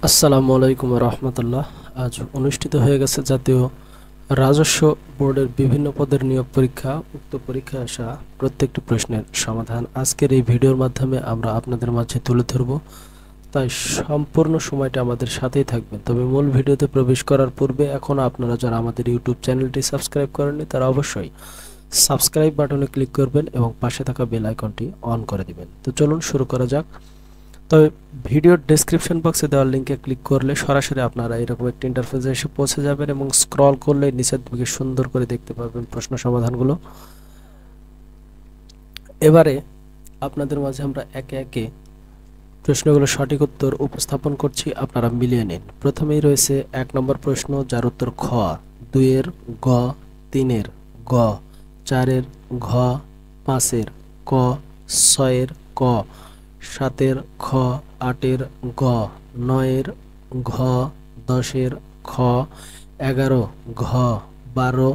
আসসালামু আলাইকুম রহমতুল্লাহ। আজ অনুষ্ঠিত হয়ে গেছে জাতীয় রাজস্ব বোর্ডের বিভিন্ন পদের নিয়োগ পরীক্ষা। উক্ত পরীক্ষায় আসা প্রত্যেকটি প্রশ্নের সমাধান আজকের এই ভিডিওর মাধ্যমে আমরা আপনাদের মাঝে তুলে ধরব, তাই সম্পূর্ণ সময়টা আমাদের সাথেই থাকবেন। তবে মূল ভিডিওতে প্রবেশ করার পূর্বে এখনও আপনারা যারা আমাদের ইউটিউব চ্যানেলটি সাবস্ক্রাইব করেননি তারা অবশ্যই সাবস্ক্রাইব বাটনে ক্লিক করবেন এবং পাশে থাকা বেল আইকনটি অন করে দিবেন। তো চলুন শুরু করা যাক। তবে ভিডিওর ডেসক্রিপশন বক্সে দেওয়ার লিঙ্কে ক্লিক করলে সরাসরি আপনারা এরকম একটি ইন্টারফেসে এসে পৌঁছে যাবেন এবং স্ক্রল করলে নিচের দিকে সুন্দর করে দেখতে পাবেন প্রশ্ন সমাধানগুলো। এবারে আপনাদের মাঝে আমরা একে একে প্রশ্নগুলো সঠিক উত্তর উপস্থাপন করছি, আপনারা মিলিয়ে নিন। প্রথমেই রয়েছে 1 নম্বর প্রশ্ন, যার উত্তর খ, 2 এর গ, 3 এর গ, 4 এর ঘ, 5 এর ক, 6 এর ক, 7 এর খ, 8 এর গ, 9 এর ঘ, 10 এর খ, 11 ঘ, 12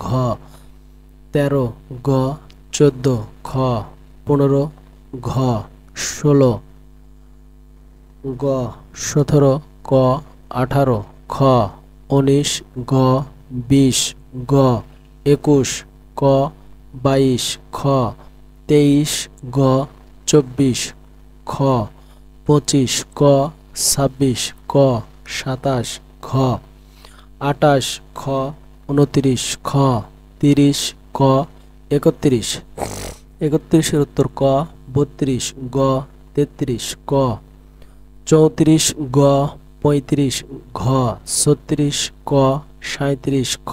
ঘ, 13 গ, 14 খ, 15 ঘ, 16 গ, 17 ক, 18 খ, 19 গ, 20 গ, 21 ক, 22 খ, 23 গ, 24 খ, 25 ক, 26 ক, 27 খ, 28 খ, 29 খ, 30 ক, 31 31 এর উত্তর ক, 32 গ, 33 ক, 34 গ, 35 ঘ, 36 ক, 37 খ,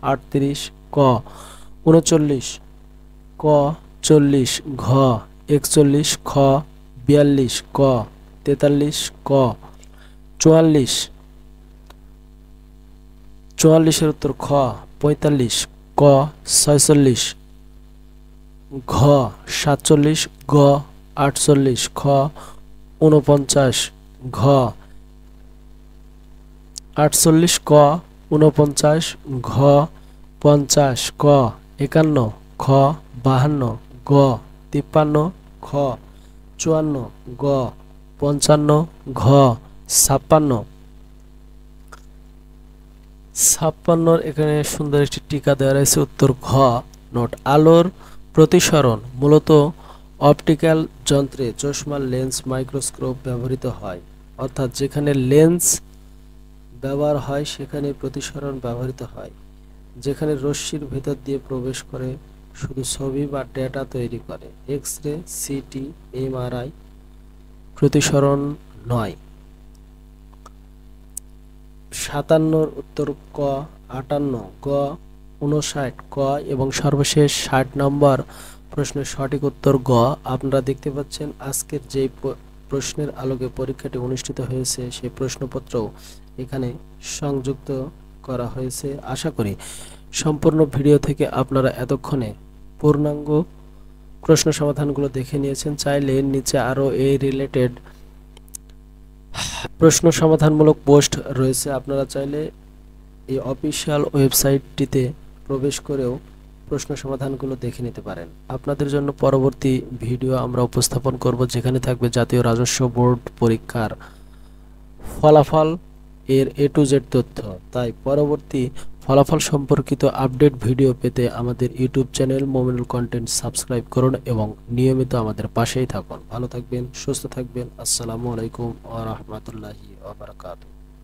38 ক, 39 ক, 40 ঘ, 41 খ, 42 ক, 43 ক, 44 44 এর উত্তর খ, 45 ক, 46 ঘ, 47 গ, 48 খ, 49 ঘ, 48 ক, 49 ঘ, 50 ক, 51 খ, 52 গ, 53 খ, 54 গ, 55 ঘ, 56 56 এখানে সুন্দর একটি টিকা দেওয়া রয়েছে, উত্তর ঘ। নোট: আলোর প্রতিসরণ মূলত অপটিক্যাল যন্ত্রে চশমার লেন্স মাইক্রোস্কোপ ব্যবহৃত হয়, অর্থাৎ যেখানে লেন্স ব্যবহার হয় সেখানে প্রতিসরণ ব্যবহৃত হয়। যেখানে রশ্মির ভেতর দিয়ে প্রবেশ করে শুধু ছবি বা ডেটা তৈরি করে, এক্স রে, সিটি, এমআরআই প্রতিসরণ নয়। 57 উত্তর ক, 58 গ, 59 ক এবং সর্বশেষ 60 নম্বর প্রশ্নের সঠিক উত্তর গ। আপনারা দেখতে পাচ্ছেন আজকের যে প্রশ্নের আলোকে পরীক্ষাটি অনুষ্ঠিত হয়েছে সেই প্রশ্নপত্রও এখানে সংযুক্ত করা হয়েছে। আশা করি সম্পূর্ণ ভিডিও থেকে আপনারা এতক্ষণে পূর্ণাঙ্গ প্রশ্ন সমাধানগুলো দেখে নিয়েছেন। চাইলে নিচে আরও এই রিলেটেড প্রশ্ন সমাধানমূলক পোস্ট রয়েছে, আপনারা চাইলে এই অফিসিয়াল ওয়েবসাইটটিতে প্রবেশ করেও প্রশ্ন সমাধানগুলো দেখে নিতে পারেন। আপনাদের জন্য পরবর্তী ভিডিও আমরা উপস্থাপন করব, যেখানে থাকবে জাতীয় রাজস্ব বোর্ড পরীক্ষার ফলাফল এর A to Z তথ্য। তাই পরবর্তী ফলাফল সম্পর্কিত আপডেট ভিডিও পেতে আমাদের YouTube channel Mominul content subscribe করুন এবং নিয়মিত আমাদের পাশেই থাকুন। ভালো থাকবেন, সুস্থ থাকবেন। আসসালামু আলাইকুম ওয়া রাহমাতুল্লাহি ওয়া বারাকাতুহু।